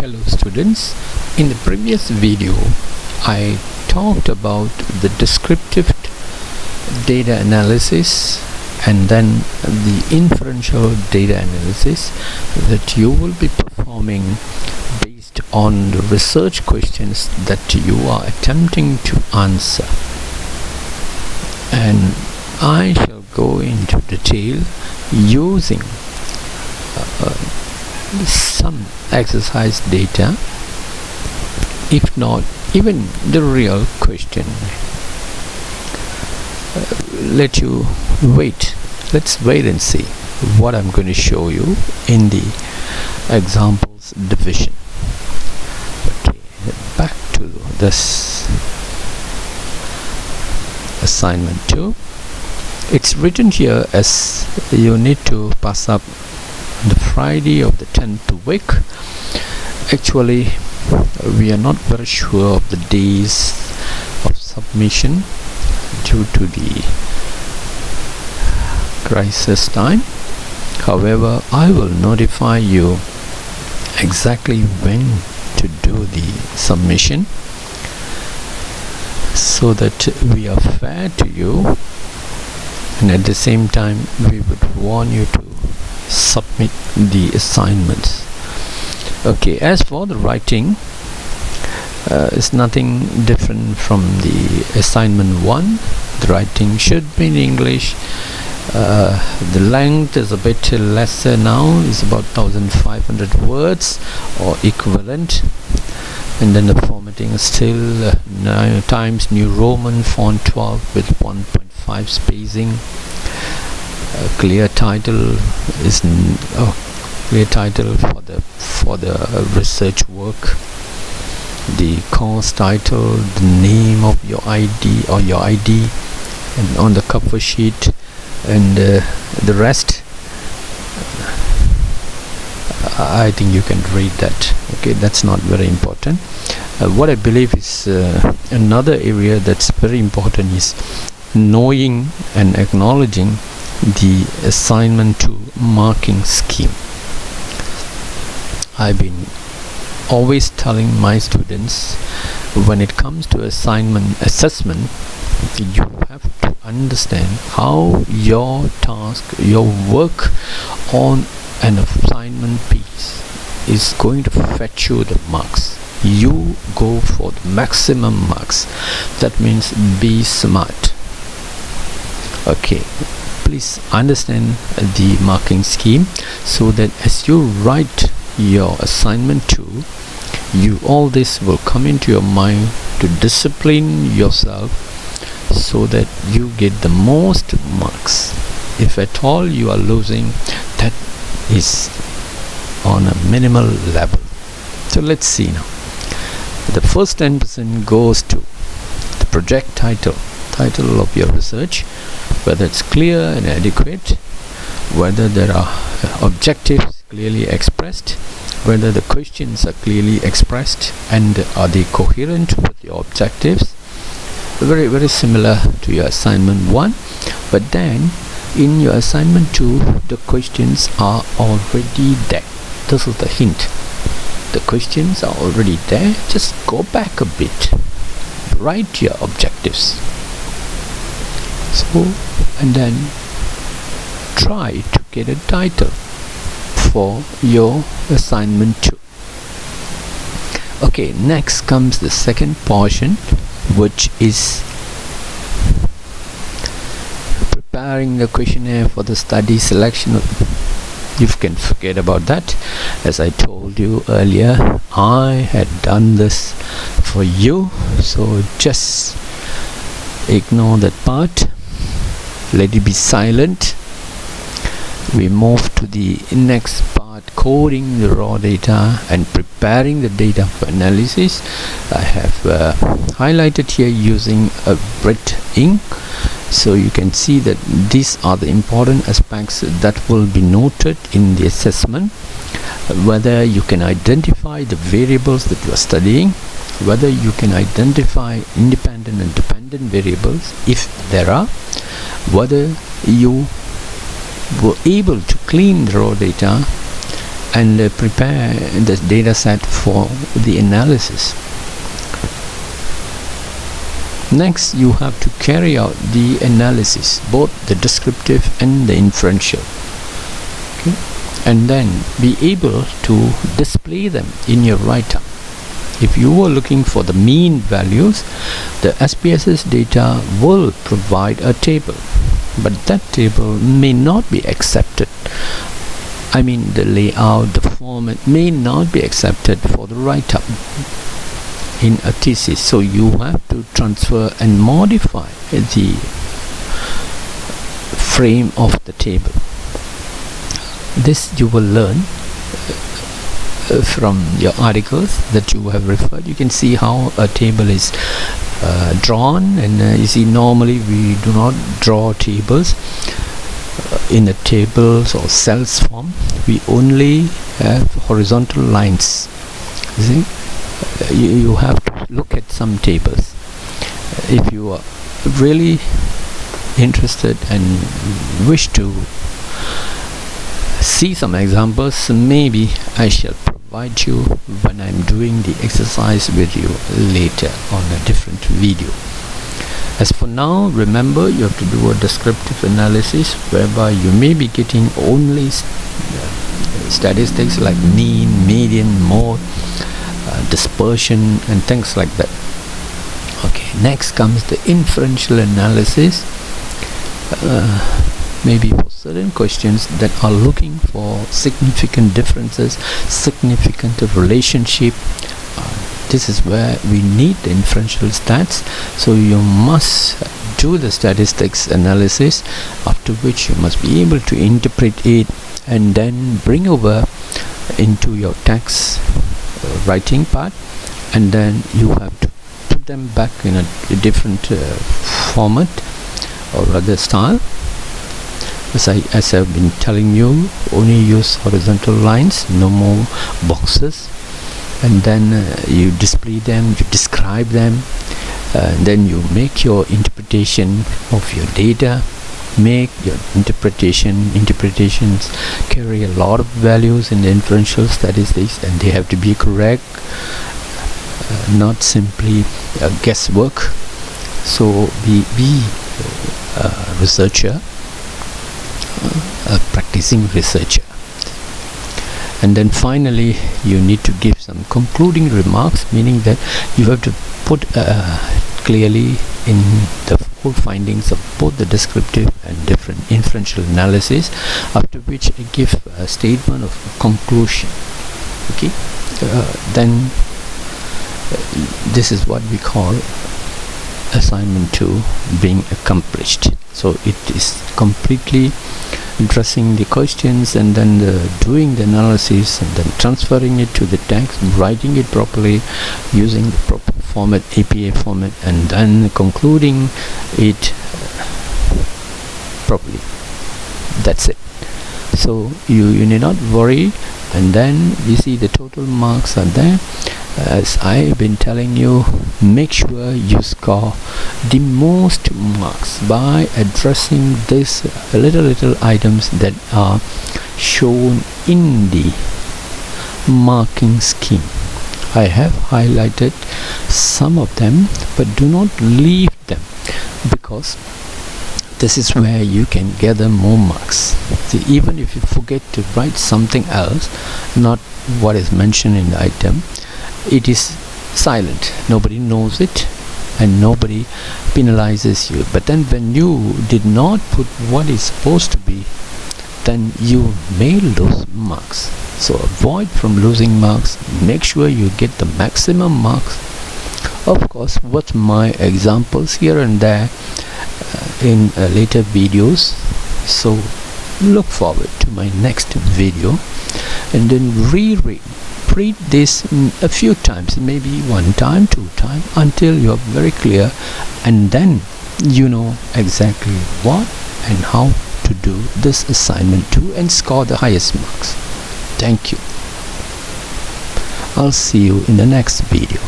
Hello students, in the previous video I talked about the descriptive data analysis and then the inferential data analysis that you will be performing based on the research questions that you are attempting to answer. And I shall go into detail using some exercise data, if not even the real question. Let's wait and see what I'm going to show you in the examples division. Okay, back to this assignment 2. It's written here as you need to pass up the Friday of the 10th week. Actually, we are not very sure of the days of submission due to the crisis time. However, I will notify you exactly when to do the submission so that we are fair to you, and at the same time we would want you to submit the assignments. Okay, as for the writing, it's nothing different from the assignment 1. The writing should be in English. The length is a bit lesser now, it's about 1500 words or equivalent, and then the formatting is still 9 Times New Roman font 12 with 1.5 spacing. Clear title is clear title for the research work. The course title, the name of your ID or your ID, and on the cover sheet, and the rest I think you can read that. Okay, that's not very important. What I believe is another area that's very important is knowing and acknowledging the assignment 2 marking scheme. I've been always telling my students, when it comes to assignment assessment, you have to understand how your task, your work on an assignment piece is going to fetch you the marks. You go for the maximum marks. That means be smart. Okay, please understand the marking scheme so that as you write your assignment 2, all this will come into your mind to discipline yourself so that you get the most marks. If at all you are losing, that is on a minimal level. So let's see now. The first 10% goes to the project title of your research, whether it's clear and adequate, whether there are objectives clearly expressed, whether the questions are clearly expressed, and are they coherent with your objectives. Very, very similar to your assignment 1, but then in your assignment 2 the questions are already there. This is the hint. The questions are already there. Just go back a bit, write your objectives, and then try to get a title for your assignment 2. Okay, next comes the second portion, which is preparing the questionnaire for the study selection. You can forget about that. As I told you earlier, I had done this for you, so just ignore that part. Let it be silent. We move to the next part, coding the raw data and preparing the data for analysis. I have highlighted here using a red ink, so you can see that these are the important aspects that will be noted in the assessment. Whether you can identify the variables that you are studying, whether you can identify independent and dependent variables if there are, whether you were able to clean the raw data and prepare the data set for the analysis. Next, you have to carry out the analysis, both the descriptive and the inferential, okay? And then be able to display them in your write-up. If you were looking for the mean values, the SPSS data will provide a table, but that table may not be accepted. I mean, the layout, the format may not be accepted for the write-up in a thesis, so you have to transfer and modify the frame of the table. This you will learn from your articles that you have referred. You can see how a table is drawn, and you see, normally we do not draw tables in the tables or cells form. We only have horizontal lines. You see, you have to look at some tables. If you are really interested and wish to see some examples, maybe I shall provide you when I'm doing the exercise with you later on a different video. As for now, remember, you have to do a descriptive analysis whereby you may be getting only statistics like mean, median, mode, dispersion and things like that. Okay, next comes the inferential analysis. Maybe for certain questions that are looking for significant differences, significant relationship, this is where we need the inferential stats. So you must do the statistics analysis, after which you must be able to interpret it and then bring over into your text writing part, and then you have to put them back in a different format or rather style. As I've been telling you, only use horizontal lines, no more boxes, and then you display them, you describe them, then you make your interpretation of your data, make your interpretations carry a lot of values in the inferential statistics, and they have to be correct, not simply guesswork. So be a researcher, a practicing researcher. And then finally you need to give some concluding remarks, meaning that you have to put clearly in the full findings of both the descriptive and different inferential analysis, after which I give a statement of conclusion. Okay, then this is what we call assignment 2 being accomplished. So it is completely addressing the questions and then doing the analysis and then transferring it to the text, writing it properly using the proper format, APA format, and then concluding it properly. That's it. So you need not worry. And then we see the total marks are there. As I've been telling you, make sure you score the most marks by addressing these little items that are shown in the marking scheme. I have highlighted some of them, but do not leave them, because this is where you can gather more marks. See, even if you forget to write something else, not what is mentioned in the item, it is silent. Nobody knows it and nobody penalizes you. But then when you did not put what is supposed to be, then you may lose marks. So avoid from losing marks. Make sure you get the maximum marks. Of course, with my examples here and there in later videos. So look forward to my next video, and then read this a few times, maybe 1 time, 2 times, until you're very clear, and then you know exactly what and how to do this assignment 2 and score the highest marks. Thank you. I'll see you in the next video.